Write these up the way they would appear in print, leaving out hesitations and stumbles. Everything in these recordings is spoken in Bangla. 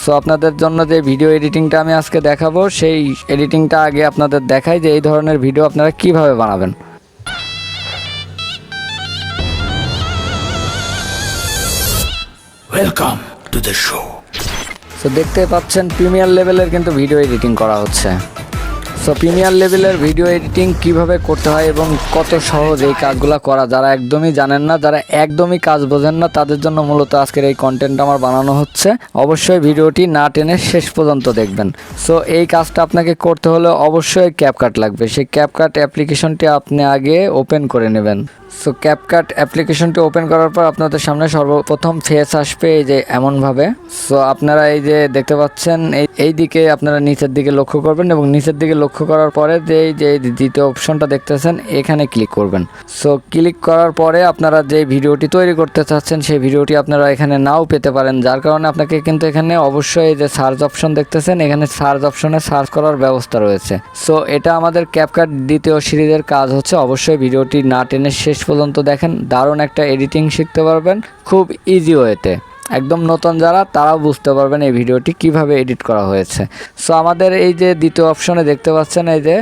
সো আপনাদের জন্য যে ভিডিও এডিটিংটা আমি আজকে দেখাবো, সেই এডিটিংটা আগে আপনাদের দেখাই যে এই ধরনের ভিডিও আপনারা কিভাবে বানাবেন। Welcome to the show. So দেখতে পাচ্ছেন প্রিমিয়ার লেভেলের কিন্তু ভিডিও এডিটিং করা হচ্ছে। সো প্রিমিয়ার লেভেলের ভিডিও এডিটিং কিভাবে করতে হয় এবং কত সহজ এই কাজগুলো করা, যারা একদমই জানেন না, যারা একদমই কাজ বোঝেন না, তাদের জন্য মূলত আজকের এই কন্টেন্ট আমার বানানো হচ্ছে। অবশ্যই ভিডিওটি না টেনে শেষ পর্যন্ত দেখবেন। সো এই কাজটা আপনাকে করতে হলে অবশ্যই ক্যাপকাট লাগবে। সেই ক্যাপকাট অ্যাপ্লিকেশনটি আপনি আগে ওপেন করে নেবেন। সো ক্যাপকাট অ্যাপ্লিকেশনটি ওপেন করার পর আপনাদের সামনে সর্বপ্রথম ফেস আসবে এই যে এমনভাবে। সো আপনারা এই যে দেখতে পাচ্ছেন এই দিকে আপনারা নিচের দিকে লক্ষ্য করবেন এবং নিচের দিকে লক্ষ্য করার পরে যে দ্বিতীয় অপশনটা দেখতেছেন এখানে ক্লিক করবেন। সো ক্লিক করার পরে আপনারা যে ভিডিওটি তৈরি করতে চাচ্ছেন সেই ভিডিওটি আপনারা এখানে নাও পেতে পারেন, যার কারণে আপনাকে কিন্তু এখানে অবশ্যই যে সার্চ অপশন দেখতেছেন এখানে সার্চ অপশনে সার্চ করার ব্যবস্থা রয়েছে। সো এটা আমাদের ক্যাপকাট দ্বিতীয় সিরিজের কাজ হচ্ছে। অবশ্যই ভিডিওটি না টেনে শেষ পর্যন্ত দেখেন, দারুণ একটা এডিটিং শিখতে পারবেন খুব ইজি ওয়েতে। একদম নতুন যারা তারাও বুঝতে পারবেন এই ভিডিওটি কিভাবে এডিট করা হয়েছে। সো আমাদের এই যে দ্বিতীয় অপশনে দেখতে পাচ্ছেন এই যে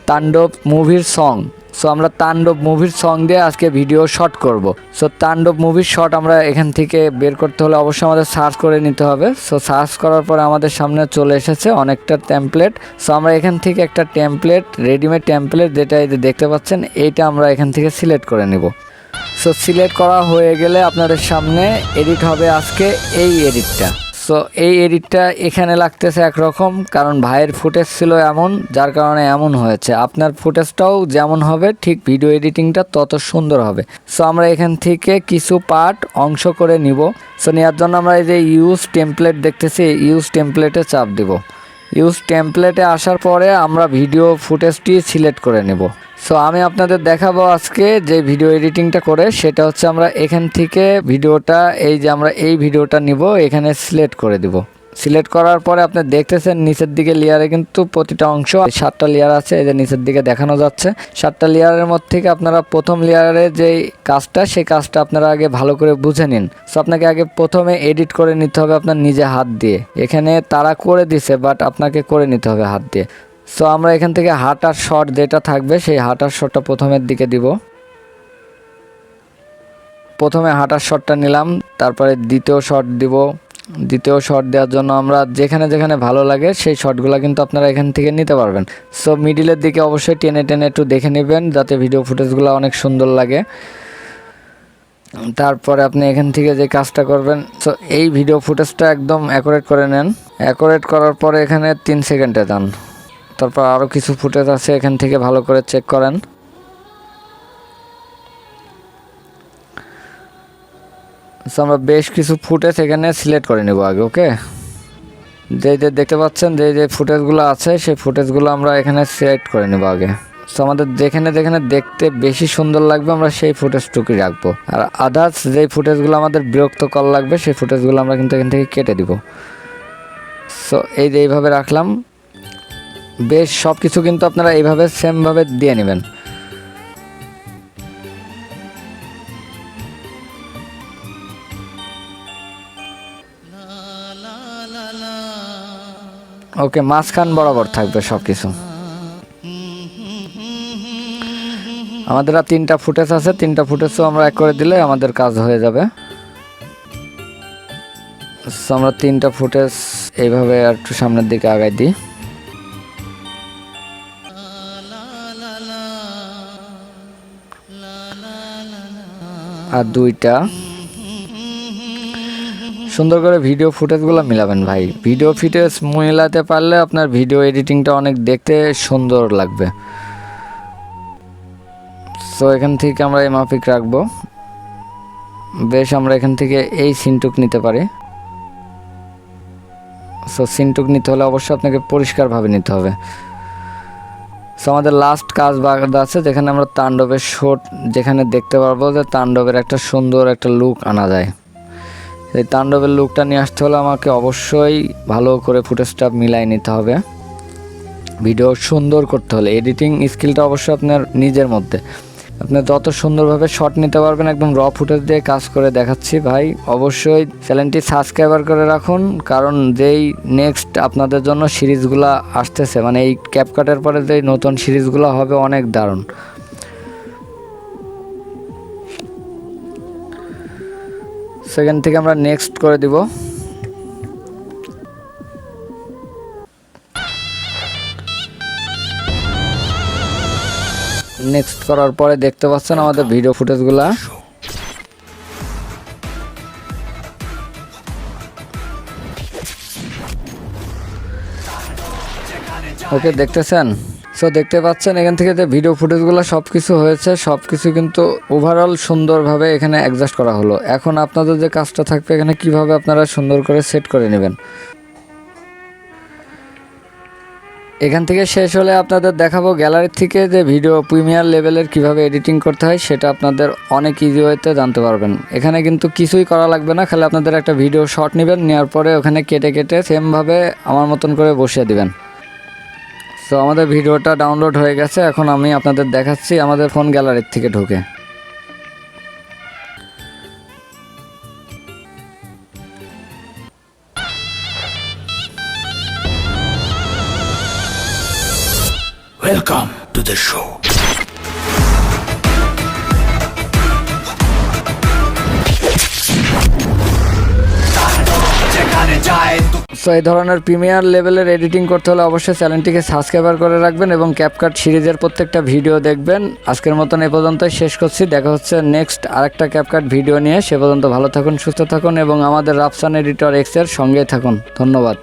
তাণ্ডব মুভির সং। সো আমরা তাণ্ডব মুভির সং দিয়ে আজকে ভিডিও শর্ট করব। সো তাণ্ডব মুভির শর্ট আমরা এখান থেকে বের করতে হলে অবশ্যই আমাদের সার্চ করে নিতে হবে। সো সার্চ করার পরে আমাদের সামনে চলে এসেছে অনেকটা টেমপ্লেট। সো আমরা এখান থেকে একটা টেমপ্লেট, রেডিমেড টেমপ্লেট যেটা এই যে দেখতে পাচ্ছেন, এইটা আমরা এখান থেকে সিলেক্ট করে নেব। সো সিলেক্ট করা হয়ে গেলে আপনাদের সামনে এডিট হবে আজকে এই এডিটটা। সো এই এডিটটা এখানে লাগতেছে একরকম, কারণ ভাইয়ের ফুটেজ ছিল এমন, যার কারণে এমন হয়েছে। আপনার ফুটেজটাও যেমন হবে ঠিক ভিডিও এডিটিংটা তত সুন্দর হবে। সো আমরা এখান থেকে কিছু পার্ট অংশ করে নিব। সো নেওয়ার জন্য আমরা এই যে ইউজ টেমপ্লেট দেখতেছি, ইউজ টেমপ্লেটে চাপ দিব। ইউজ টেমপ্লেটে আসার পরে আমরা ভিডিও ফুটেজটি সিলেক্ট করে নেব। সো আমি আপনাদের দেখাবো আজকে যে ভিডিও এডিটিংটা করে, সেটা হচ্ছে আমরা এখান থেকে ভিডিওটা এই যে আমরা এই ভিডিওটা নিব, এখানে সিলেক্ট করে দিব। সিলেক্ট করার পরে আপনি দেখতেছেন নিচের দিকে লেয়ারে কিন্তু প্রতিটা অংশ 7টা লেয়ার আছে, এই যে নিচের দিকে দেখানো যাচ্ছে। 7টা লেয়ারের মধ্যে থেকে আপনারা প্রথম লেয়ারে যে কাজটা, সেই কাজটা আপনারা আগে ভালো করে বুঝে নিন। সো আপনাকে আগে প্রথমে এডিট করে নিতে হবে আপনার নিজে হাত দিয়ে। এখানে তারা করে দিছে, বাট আপনাকে করে নিতে হবে হাত দিয়ে। সো আমরা এখান থেকে হাঁটার শট যেটা থাকবে সেই হাঁটার শটটা প্রথমের দিকে দিব। প্রথমে হাঁটার শটটা নিলাম, তারপরে দ্বিতীয় শট দিব। দ্বিতীয় শট দেওয়ার জন্য আমরা যেখানে যেখানে ভালো লাগে সেই শটগুলো কিন্তু আপনারা এখান থেকে নিতে পারবেন। সো মিডিলের দিকে অবশ্যই টেনে টেনে একটু দেখে নেবেন যাতে ভিডিও ফুটেজগুলো অনেক সুন্দর লাগে। তারপরে আপনি এখান থেকে যে কাজটা করবেন, সো এই ভিডিও ফুটেজটা একদম অ্যাকুরেট করে নেন। অ্যাকুরেট করার পরে এখানে 3 সেকেন্ডে দেন। তারপর আরও কিছু ফুটেজ আছে, এখান থেকে ভালো করে চেক করেন। সো আমরা বেশ কিছু ফুটেজ এখানে সিলেক্ট করে নেব আগে। ওকে, যে দেখতে পাচ্ছেন যে ফুটেজগুলো আছে সেই ফুটেজগুলো আমরা এখানে সিলেক্ট করে নেব আগে। সো আমাদের যেখানে যেখানে দেখতে বেশি সুন্দর লাগবে আমরা সেই ফুটেজটুকুই রাখবো, আর আদার্স যেই ফুটেজগুলো আমাদের বিরক্তকর লাগবে সেই ফুটেজগুলো আমরা কিন্তু এখান থেকে কেটে দিব। সো এই যে এইভাবে রাখলাম। বেশ সব কিছু কিন্তু আপনারা এইভাবে সেমভাবে দিয়ে নেবেন। ওকে, মাঝখান বরাবর থাকবে সব কিছু। আমাদের আর 3টা ফুটেজ আছে, 3টা ফুটেজও আমরা এক করে দিলে আমাদের কাজ হয়ে যাবে। আমরা 3টা ফুটেজ এইভাবে একটু সামনের দিকে আগাই দিই। আর 2টা সুন্দর করে ভিডিও ফুটেজগুলো মিলাবেন ভাই। ভিডিও ফুটেজ মিলাতে পারলে আপনার ভিডিও এডিটিংটা অনেক দেখতে সুন্দর লাগবে। সো এখান থেকে আমরা এই মাফিক রাখবো। বেশ আমরা এখান থেকে এই সিনটুক নিতে পারি। সো সিনটুক নিতে হলে অবশ্যই আপনাকে পরিষ্কারভাবে নিতে হবে। সো আমাদের লাস্ট কাজ বাদ আছে, যেখানে আমরা তাণ্ডবের শট যেখানে দেখতে পারবো যে তাণ্ডবের একটা সুন্দর একটা লুক আনা যায়। এই তাণ্ডবের লুকটা নিয়ে আসতে হলে আমাকে অবশ্যই ভালো করে ফুটেজটা মিলাই নিতে হবে। ভিডিও সুন্দর করতে হলে এডিটিং স্কিলটা অবশ্যই আপনার নিজের মধ্যে। আপনি যত সুন্দরভাবে শট নিতে পারবেন, একদম র ফুটেজ দিয়ে কাজ করে দেখাচ্ছি ভাই। অবশ্যই চ্যানেলটি সাবস্ক্রাইবার করে রাখুন, কারণ যেই নেক্সট আপনাদের জন্য সিরিজগুলো আসতেছে, মানে এই ক্যাপকাটের পরে যেই নতুন সিরিজগুলো হবে অনেক দারুণ। সেখান থেকে আমরা নেক্সট করে দিব। নেক্সট করার পরে দেখতে পাচ্ছেন আমাদের ভিডিও ফুটেজগুলা। ওকে, দেখতেছেন? সো দেখতে পাচ্ছেন এখান থেকে যে ভিডিও ফুটেজগুলো সব কিছু হয়েছে, সব কিছু কিন্তু ওভারঅল সুন্দরভাবে এখানে অ্যাডজাস্ট করা হলো। এখন আপনাদের যে কাজটা থাকবে এখানে কিভাবে আপনারা সুন্দর করে সেট করে নেবেন। এখান থেকে শেষ হলে আপনাদের দেখাবো গ্যালারি থেকে যে ভিডিও প্রিমিয়ার লেভেলের কিভাবে এডিটিং করতে হয়, সেটা আপনাদের অনেক ইজি ওয়েতে জানতে পারবেন। এখানে কিন্তু কিছুই করা লাগবে না, খালি আপনাদের একটা ভিডিও শট নেবেন, নেওয়ার পরে ওখানে কেটে কেটে সেমভাবে আমার মতন করে বসিয়ে দিবেন। তো আমাদের ভিডিওটা ডাউনলোড হয়ে গেছে, এখন আমি আপনাদের দেখাচ্ছি আমাদের ফোন গ্যালারির থেকে ঢুকে। Welcome to the show. So এই ধরনের প্রিমিয়ার লেভেলের এডিটিং করতে হলে অবশ্যই চ্যানেলটিকে সাবস্ক্রাইবার করে রাখবেন এবং ক্যাপকাট সিরিজের প্রত্যেকটা ভিডিও দেখবেন। আজকের মতন এ পর্যন্তই শেষ করছি, দেখা হচ্ছে নেক্সট আরেকটা ক্যাপকাট ভিডিও নিয়ে। সে পর্যন্ত ভালো থাকুন, সুস্থ থাকুন এবং আমাদের রাফসান এডিটর এক্সের সঙ্গেই থাকুন। ধন্যবাদ।